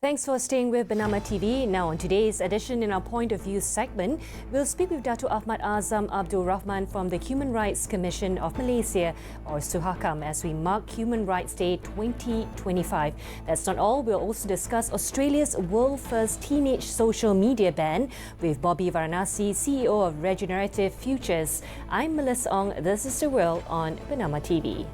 Thanks for staying with BERNAMA TV. Now, on today's edition, in our Point of View segment, we'll speak with Dato Ahmad Azam Abdul Rahman from the Human Rights Commission of Malaysia, or SUHAKAM, as we mark Human Rights Day 2025. That's not all. We'll also discuss Australia's world-first teenage social media ban with Bobby Varanasi, CEO of Re-generative Futures. I'm Melissa Ong. This is The World on BERNAMA TV.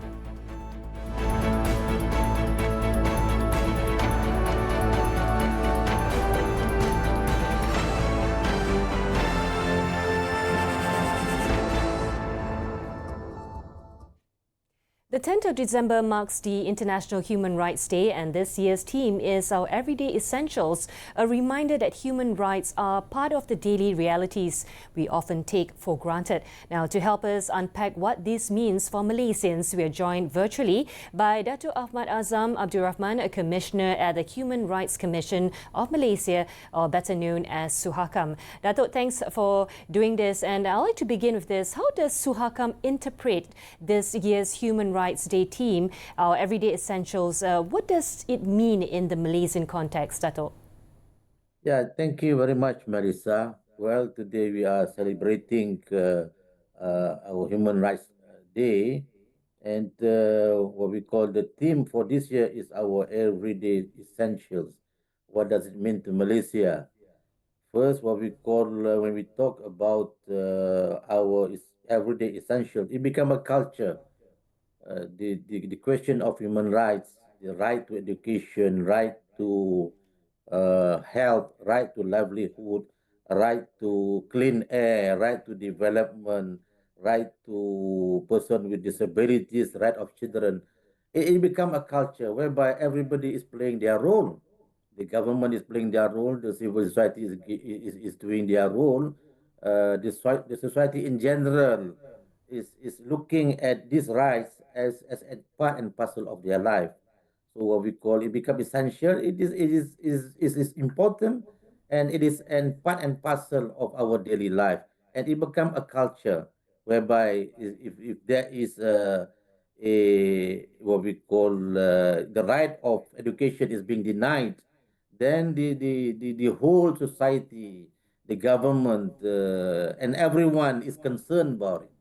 The 10th of December marks the International Human Rights Day, and this year's theme is our Everyday Essentials, a reminder that human rights are part of the daily realities we often take for granted. Now, to help us unpack what this means for Malaysians, we are joined virtually by Dato Ahmad Azam Abdul Rahman, a Commissioner at the Human Rights Commission of Malaysia, or better known as SUHAKAM. Dato, thanks for doing this, and I'd like to begin with this. How does SUHAKAM interpret this year's Human Rights Day theme, our Everyday Essentials? What does it mean in the Malaysian context, Dato? Yeah, thank you very much, Marisa. Well, today we are celebrating our Human Rights Day, and what we call the theme for this year is our Everyday Essentials. What does it mean to Malaysia? First, what we call when we talk about our everyday essentials, it become a culture. The question of human rights, the right to education, right to health, right to livelihood, right to clean air, right to development, right to person with disabilities, right of children. It become a culture whereby everybody is playing their role. The government is playing their role. The civil society is doing their role. The society in general is looking at these rights as a part and parcel of their life. So what we call it become essential. It is important, and it is an part and parcel of our daily life, and it become a culture whereby if there is a what we call the right of education is being denied, then the whole society, the government, and everyone is concerned about it.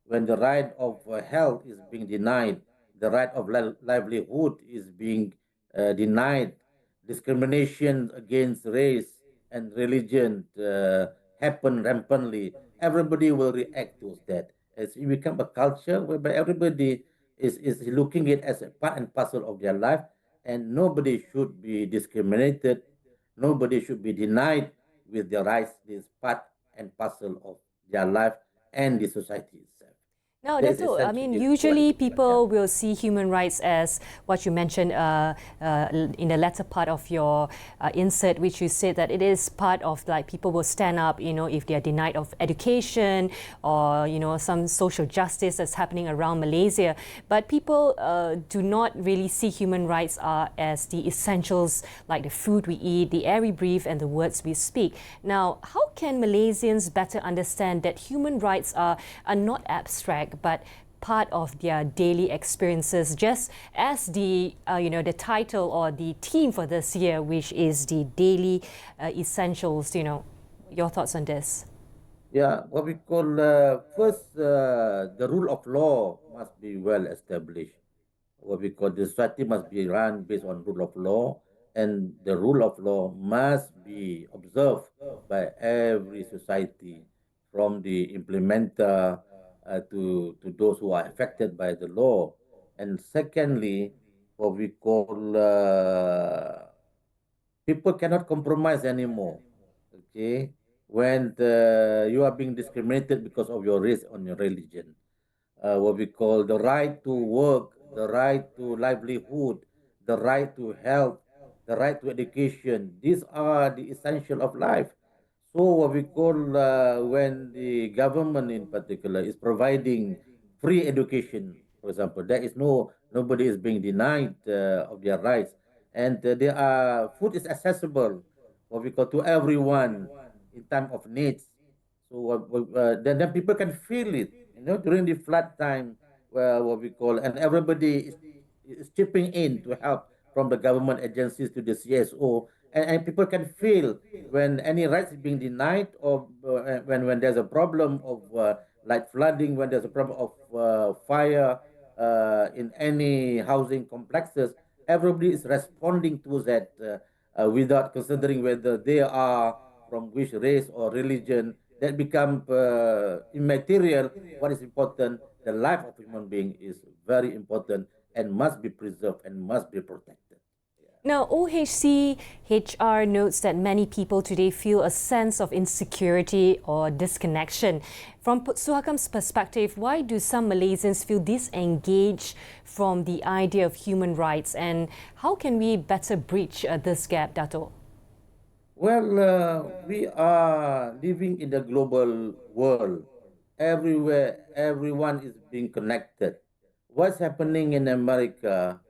When the right of health is being denied, the right of livelihood is being denied, discrimination against race and religion happen rampantly, everybody will react to that. As it become a culture whereby everybody is looking it as a part and parcel of their life, and nobody should be discriminated, nobody should be denied with their rights. This part and parcel of their life and the society itself. Now, That is Dato, I mean, essentially what it usually is. Yeah. people will see human rights as what you mentioned in the latter part of your insert, which you said that it is part of, like, people will stand up, if they are denied of education or, some social justice that's happening around Malaysia. But people do not really see human rights as the essentials, like the food we eat, the air we breathe, and the words we speak. Now, how can Malaysians better understand that human rights are not abstract, but part of their daily experiences, just as the title or the theme for this year, which is the daily essentials? Your thoughts on this? Yeah, what we call first, the rule of law must be well established. What we call the society must be run based on rule of law, and the rule of law must be observed by every society, from the implementer to those who are affected by the law. And secondly, what we call people cannot compromise anymore. Okay, when you are being discriminated because of your race or your religion, what we call the right to work, the right to livelihood, the right to health, the right to education. These are the essential of life. So what we call when the government in particular is providing free education, for example, there is nobody is being denied of their rights, and there are food is accessible, what we call to everyone in time of needs. So then people can feel it, during the flood time, what we call, and everybody is chipping in to help from the government agencies to the CSO, and people can feel when any rights is being denied, or when there's a problem of like flooding, when there's a problem of fire in any housing complexes, everybody is responding to that without considering whether they are from which race or religion. That become immaterial. What is important, the life of human being is very important and must be preserved and must be protected. Yeah. Now, OHCHR notes that many people today feel a sense of insecurity or disconnection. From Suhakam's perspective, why do some Malaysians feel disengaged from the idea of human rights, and how can we better bridge this gap, Dato? Well, we are living in the global world. Everywhere, everyone is being connected. What's happening in America,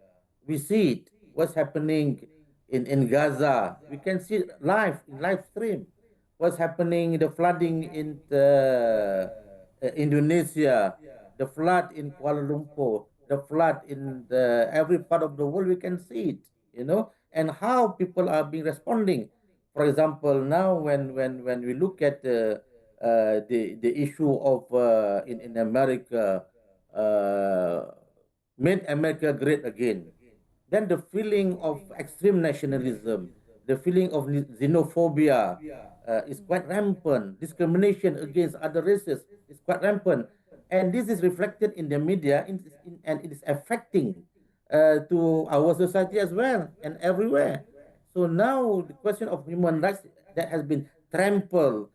we see it. What's happening in Gaza, we can see it live in live stream. What's happening, the flooding in Indonesia, the flood in Kuala Lumpur, the flood in every part of the world, we can see it, and how people are being responding. For example, now when we look at the issue of in America, uh, made America great again, then the feeling of extreme nationalism, the feeling of xenophobia is quite rampant. Discrimination against other races is quite rampant. And this is reflected in the media, and it is affecting to our society as well and everywhere. So now the question of human rights that has been trampled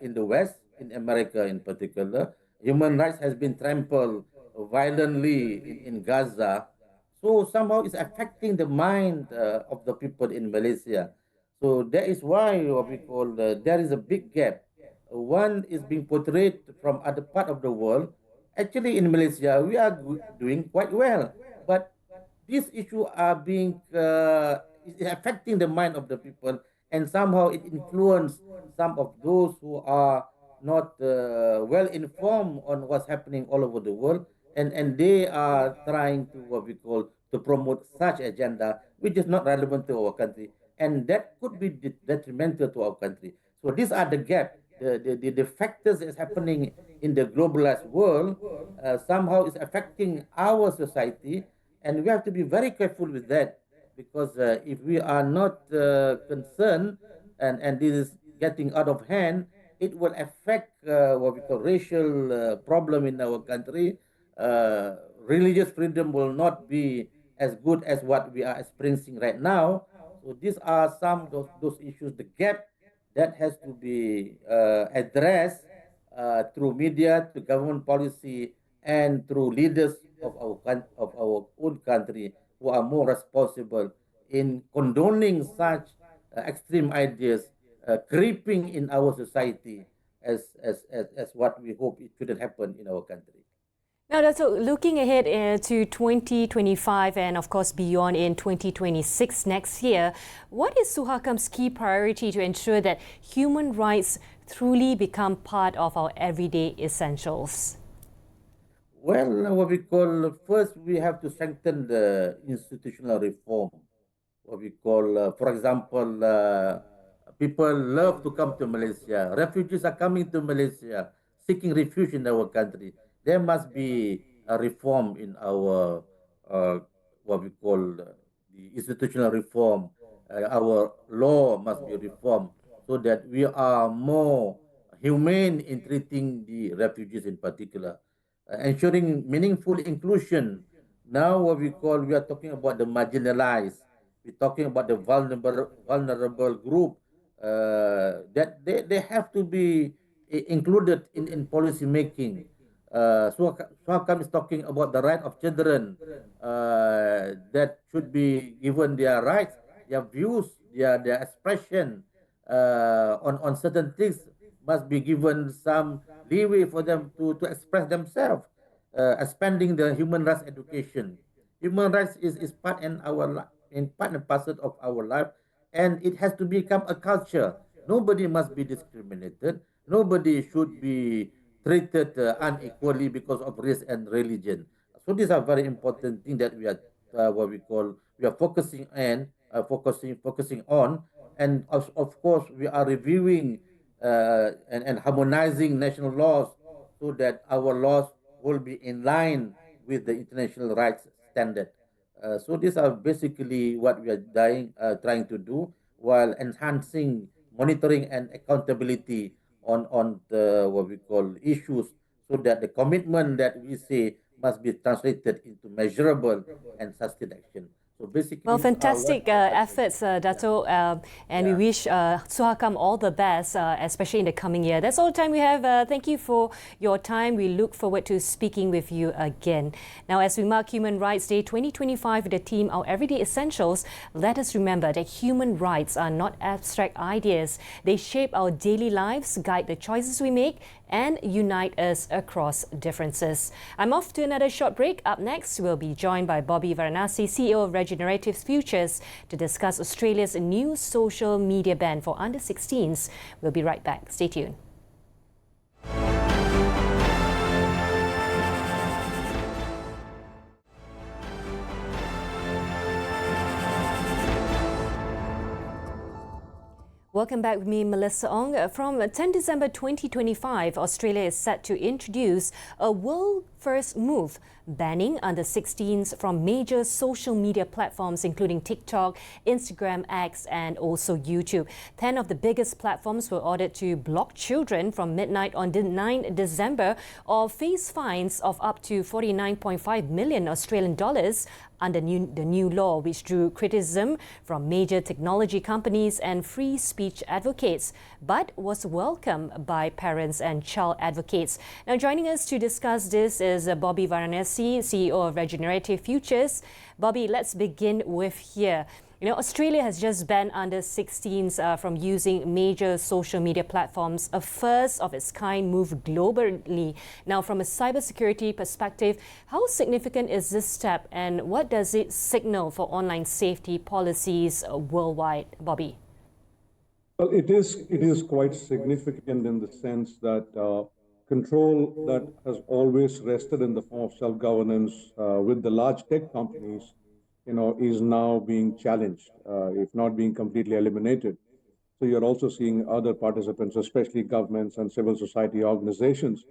in the West, in America in particular, human rights has been trampled violently in Gaza. So somehow it's affecting the mind of the people in Malaysia. So that is why what we call there is a big gap. One is being portrayed from other part of the world. Actually, in Malaysia, we are doing quite well, but these issues are being is affecting the mind of the people, and somehow it influence some of those who are not well informed on what's happening all over the world, and they are trying to what we call to promote such agenda which is not relevant to our country, and that could be detrimental to our country. So these are the gap, the factors that's happening in the globalized world somehow is affecting our society, and we have to be very careful with that, because if we are not concerned, and this is getting out of hand, it will affect what we call racial problem in our country. Religious freedom will not be as good as what we are experiencing right now. So these are some of those issues, the gap that has to be addressed through media, through government policy, and through leaders of our own country who are more responsible in condoning such extreme ideas creeping in our society, as what we hope it shouldn't happen in our country. Now, that's looking ahead to 2025 and, of course, beyond in 2026 next year, what is Suhakam's key priority to ensure that human rights truly become part of our everyday essentials? Well, what we call first, we have to strengthen the institutional reform. What we call, for example, people love to come to Malaysia. Refugees are coming to Malaysia, seeking refuge in our country. There must be a reform in our uh, what we call the institutional reform. Our law must be reformed so that we are more humane in treating the refugees in particular, ensuring meaningful inclusion. Now, what we are talking about the marginalized. We're talking about the vulnerable group that they have to be included in policy making. Swakam is talking about the right of children that should be given their rights, their views, their expression on certain things must be given some leeway for them to express themselves, expanding the human rights education. Human rights is part in in part and parcel of our life, and it has to become a culture. Nobody must be discriminated. Nobody should be treated unequally because of race and religion. So these are very important things that we are what we call we are focusing on, and of course we are reviewing and harmonizing national laws so that our laws will be in line with the international rights standard. So these are basically what we are trying to do while enhancing monitoring and accountability on the what we call issues, so that the commitment that we say must be translated into measurable and sustained action. So basically, Well, these are what fantastic we are trying to efforts, do. Yeah, Dato, and we yeah. wish Suhakam all the best, especially in the coming year. That's all the time we have. Thank you for your time. We look forward to speaking with you again. Now, as we mark Human Rights Day 2025 with the team Our Everyday Essentials, let us remember that human rights are not abstract ideas. They shape our daily lives, guide the choices we make, and unite us across differences. I'm off to another short break. Up next, we'll be joined by Bobby Varanasi, CEO of Re-generative Futures, to discuss Australia's new social media ban for under 16s. We'll be right back. Stay tuned. Welcome back with me, Melissa Ong. From 10 December 2025, Australia is set to introduce a world-first move banning under 16s from major social media platforms including TikTok, Instagram, X and also YouTube. 10 of the biggest platforms were ordered to block children from midnight on the 9th December or face fines of up to 49.5 million Australian dollars under the new law, which drew criticism from major technology companies and free speech advocates, but was welcomed by parents and child advocates. Now, joining us to discuss this is Bobby Varanasi, CEO of Re-generative Futures. Bobby, let's begin with here. You know, Australia has just banned under 16s from using major social media platforms, a first of its kind move globally. Now, from a cybersecurity perspective, how significant is this step and what does it signal for online safety policies worldwide, Bobby? Well, it is quite significant in the sense that control that has always rested in the form of self-governance with the large tech companies, is now being challenged, if not being completely eliminated. So you're also seeing other participants, especially governments and civil society organizations,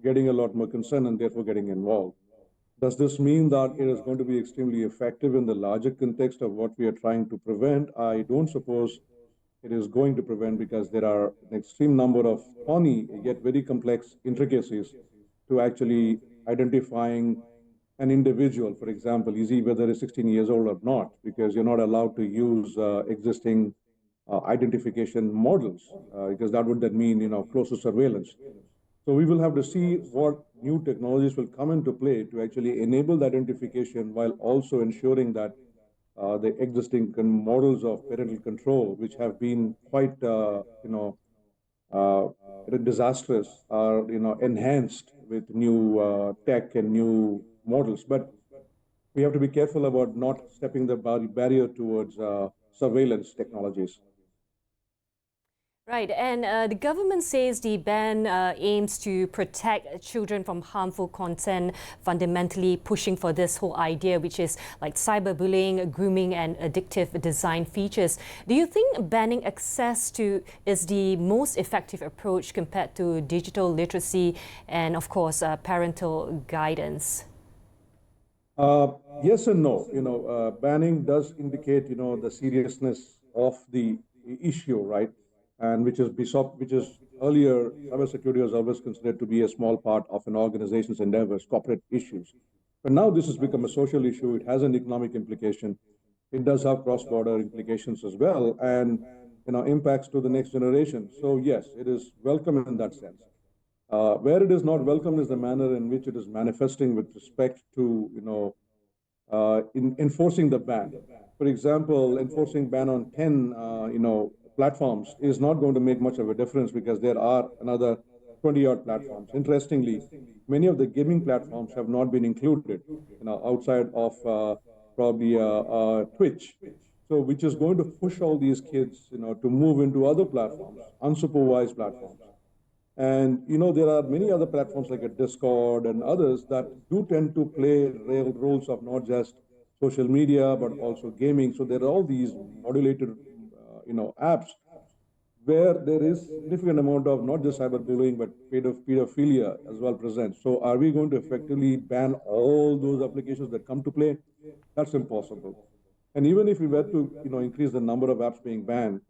getting a lot more concerned and therefore getting involved. Does this mean that it is going to be extremely effective in the larger context of what we are trying to prevent? I don't suppose it is going to prevent, because there are an extreme number of thorny yet very complex intricacies to actually identifying an individual. For example, is he whether he's 16 years old or not, because you're not allowed to use existing identification models, because that would then mean closer surveillance. So we will have to see what new technologies will come into play to actually enable the identification while also ensuring that the existing models of parental control, which have been quite, uh, disastrous, are, enhanced with new tech and new models. But we have to be careful about not stepping the barrier towards surveillance technologies. Right, and the government says the ban aims to protect children from harmful content, fundamentally pushing for this whole idea, which is like cyberbullying, grooming, and addictive design features. Do you think banning access to is the most effective approach compared to digital literacy and, of course, parental guidance? Yes and no. Banning does indicate, the seriousness of the issue, right? And which is earlier, cybersecurity was always considered to be a small part of an organization's endeavors, corporate issues. But now this has become a social issue. It has an economic implication. It does have cross-border implications as well, and impacts to the next generation. So yes, it is welcome in that sense. Where it is not welcome is the manner in which it is manifesting with respect to in enforcing the ban. For example, enforcing ban on 10 platforms is not going to make much of a difference, because there are another 20 odd platforms. Interestingly, many of the gaming platforms have not been included, outside of probably Twitch. So, which is going to push all these kids, to move into other platforms, unsupervised platforms. And there are many other platforms like a Discord and others that do tend to play real roles of not just social media, but also gaming. So there are all these modulated, apps where there is significant amount of not just cyberbullying but pedophilia as well present. So are we going to effectively ban all those applications that come to play? That's impossible. And even if we were to increase the number of apps being banned,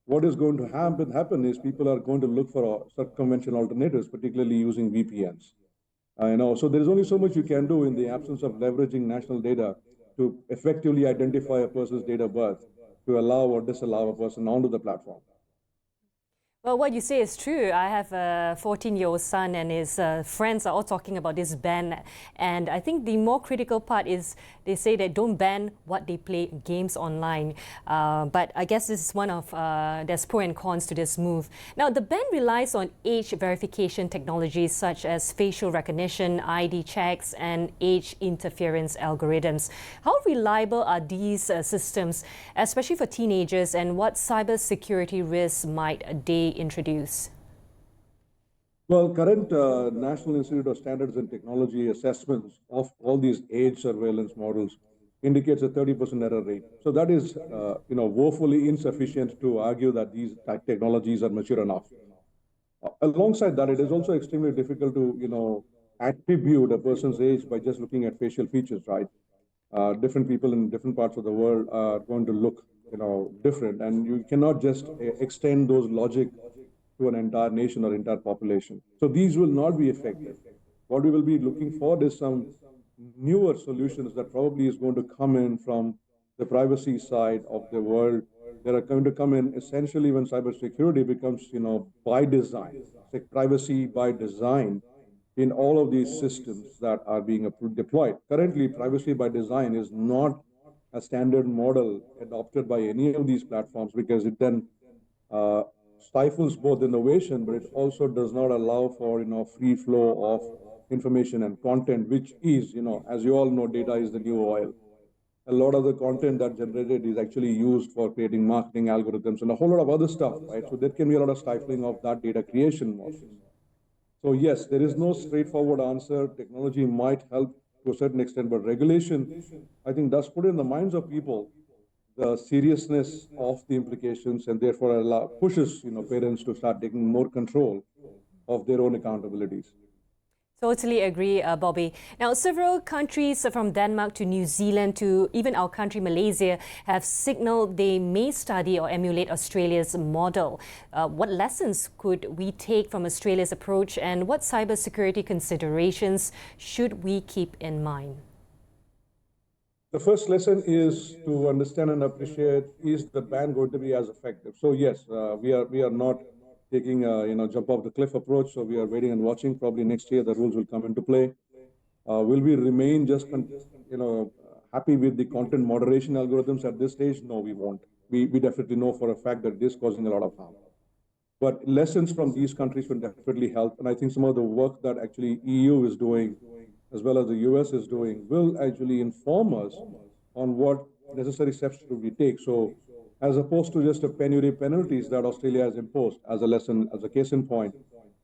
what is going to happen is people are going to look for circumvention alternatives, particularly using VPNs. I know. So there is only so much you can do in the absence of leveraging national data to effectively identify a person's date of birth to allow or disallow a person onto the platform. Well, what you say is true. I have a 14-year-old son, and his friends are all talking about this ban. And I think the more critical part is they say that don't ban what they play games online. But I guess this is one of, there's pros and cons to this move. Now, the ban relies on age verification technologies such as facial recognition, ID checks, and age interference algorithms. How reliable are these systems, especially for teenagers, and what cybersecurity risks might they introduce? Well, current National Institute of Standards and Technology assessments of all these age surveillance models indicates a 30% error rate. So that is, woefully insufficient to argue that these technologies are mature enough. Alongside that, it is also extremely difficult to, attribute a person's age by just looking at facial features, right? Different people in different parts of the world are going to look, different, and you cannot just extend those logic to an entire nation or entire population. So these will not be effective. What we will be looking for is some newer solutions that probably is going to come in from the privacy side of the world. That are going to come in essentially when cybersecurity becomes, by design, like privacy by design in all of these systems that are being deployed. Currently, privacy by design is not a standard model adopted by any of these platforms because it then uh, stifles both innovation, but it also does not allow for free flow of information and content, which is as you all know, data is the new oil. A lot of the content that generated is actually used for creating marketing algorithms and a whole lot of other stuff, right? So there can be a lot of stifling of that data creation process. So yes, there is no straightforward answer. Technology might help to a certain extent, but regulation, I think, does put in the minds of people the seriousness of the implications, and therefore pushes parents to start taking more control of their own accountabilities. Totally agree, Bobby. Now, several countries from Denmark to New Zealand to even our country, Malaysia, have signaled they may study or emulate Australia's model. What lessons could we take from Australia's approach, and what cybersecurity considerations should we keep in mind? The first lesson is to understand and appreciate, is the ban going to be as effective? So yes, we are not taking a jump off the cliff approach. So we are waiting and watching. Probably next year the rules will come into play. Will we remain just happy with the content moderation algorithms at this stage? No, we won't. We definitely know for a fact that it is causing a lot of harm. But lessons from these countries will definitely help. And I think some of the work that actually EU is doing, as well as the US is doing, will actually inform us on what necessary steps should we take. So as opposed to just a penury penalties that Australia has imposed as a lesson, as a case in point,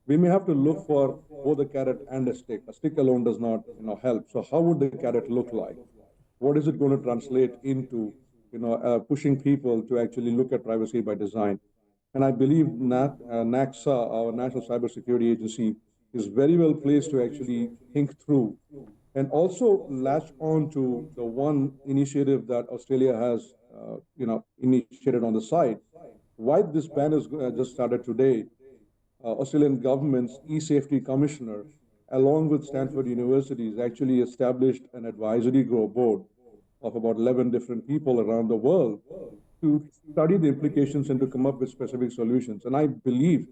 we may have to look for both a carrot and a stick. A stick alone does not help. So how would the carrot look like? What is it going to translate into pushing people to actually look at privacy by design? And I believe NACSA, our National Cybersecurity Agency, is very well placed to actually think through and also latch on to the one initiative that Australia has, initiated on the side. Why this ban is just started today? Australian government's e-safety commissioner, along with Stanford University, has actually established an advisory board of about 11 different people around the world to study the implications and to come up with specific solutions. And I believe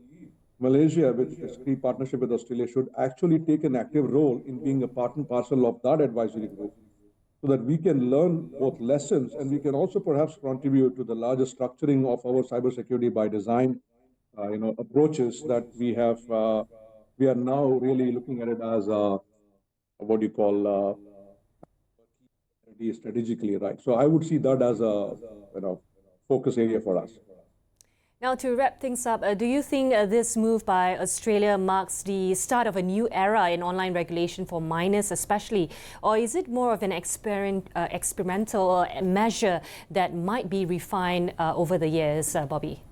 Malaysia, with its key partnership with Australia, should actually take an active role in being a part and parcel of that advisory group so that we can learn both lessons and we can also perhaps contribute to the larger structuring of our cybersecurity by design, approaches that we have. We are now really looking at it as what do you call strategically, right? So I would see that as a focus area for us. Now, to wrap things up, do you think this move by Australia marks the start of a new era in online regulation for minors especially, or is it more of an experimental measure that might be refined over the years, Bobby?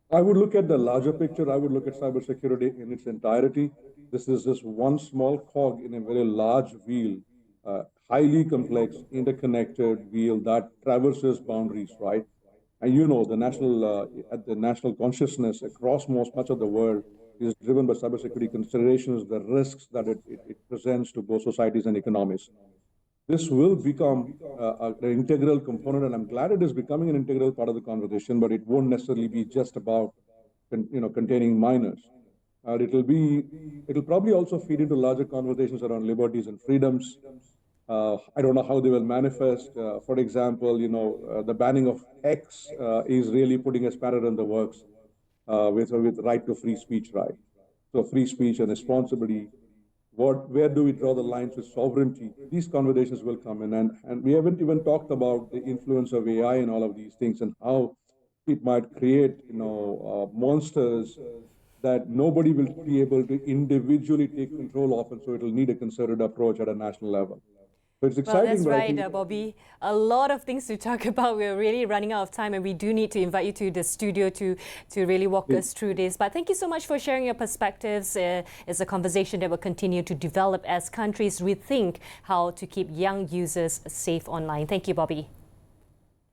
I would look at the larger picture. I would look at cybersecurity in its entirety. This is just one small cog in a very large wheel, highly complex, interconnected wheel that traverses boundaries, right? And you know, at the national consciousness across much of the world is driven by cybersecurity considerations, the risks that it presents to both societies and economies. This will become an integral component, and I'm glad it is becoming an integral part of the conversation. But it won't necessarily be just about, containing minors. It'll probably also feed into larger conversations around liberties and freedoms. I don't know how they will manifest. For example, the banning of X is really putting a spanner in the works with right to free speech, right? So free speech and responsibility. Where do we draw the lines with sovereignty? These conversations will come in, and we haven't even talked about the influence of AI in all of these things and how it might create, monsters that nobody will be able to individually take control of, and so it'll need a concerted approach at a national level. So it's Well, exciting, that's but I right, think Bobby. A lot of things to talk about. We're really running out of time, and we do need to invite you to the studio to really walk us through this. But thank you so much for sharing your perspectives. It's a conversation that will continue to develop as countries rethink how to keep young users safe online. Thank you, Bobby.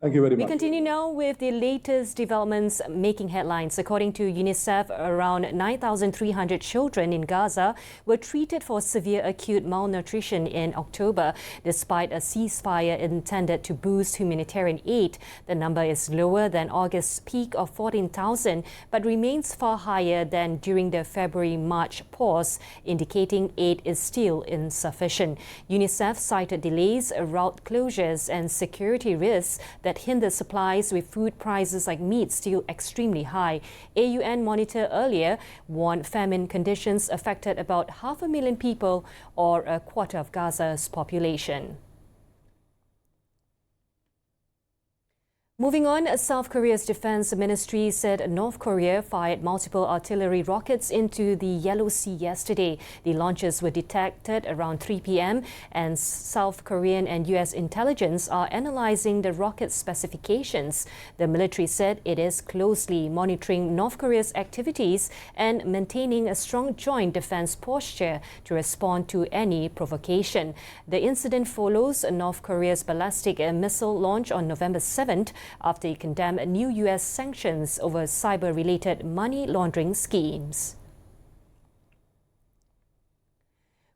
thank you very We much. continue now with the latest developments making headlines. According to UNICEF, around 9,300 children in Gaza were treated for severe acute malnutrition in October. Despite a ceasefire intended to boost humanitarian aid, the number is lower than August's peak of 14,000, but remains far higher than during the February-March pause, indicating aid is still insufficient. UNICEF cited delays, route closures, and security risks that hinder supplies, with food prices like meat still extremely high. AUN Monitor earlier warned famine conditions affected about 500,000 people, or a quarter of Gaza's population. Moving on, South Korea's defense ministry said North Korea fired multiple artillery rockets into the Yellow Sea yesterday. The launches were detected around 3 p.m. and South Korean and U.S. intelligence are analyzing the rocket specifications. The military said it is closely monitoring North Korea's activities and maintaining a strong joint defense posture to respond to any provocation. The incident follows North Korea's ballistic missile launch on November 7th, after it condemned new U.S. sanctions over cyber-related money laundering schemes.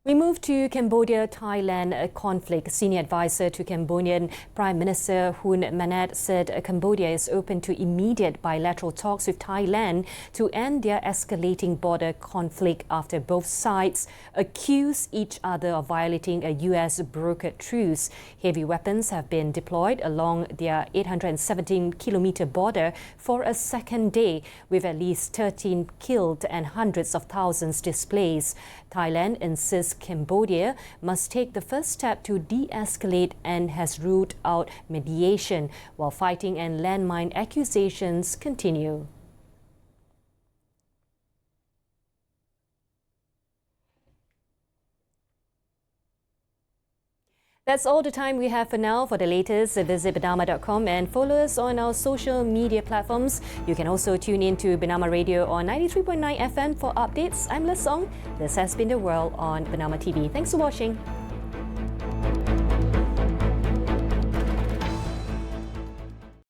We move to Cambodia-Thailand conflict. Senior advisor to Cambodian Prime Minister Hun Manet said Cambodia is open to immediate bilateral talks with Thailand to end their escalating border conflict after both sides accuse each other of violating a U.S.-brokered truce. Heavy weapons have been deployed along their 817-kilometer border for a second day, with at least 13 killed and hundreds of thousands displaced. Thailand insists Cambodia must take the first step to de-escalate and has ruled out mediation, while fighting and landmine accusations continue. That's all the time we have for now. For the latest, visit BERNAMA.com and follow us on our social media platforms. You can also tune in to BERNAMA Radio on 93.9 FM for updates. I'm Les Song. This has been The World on BERNAMA TV. Thanks for watching.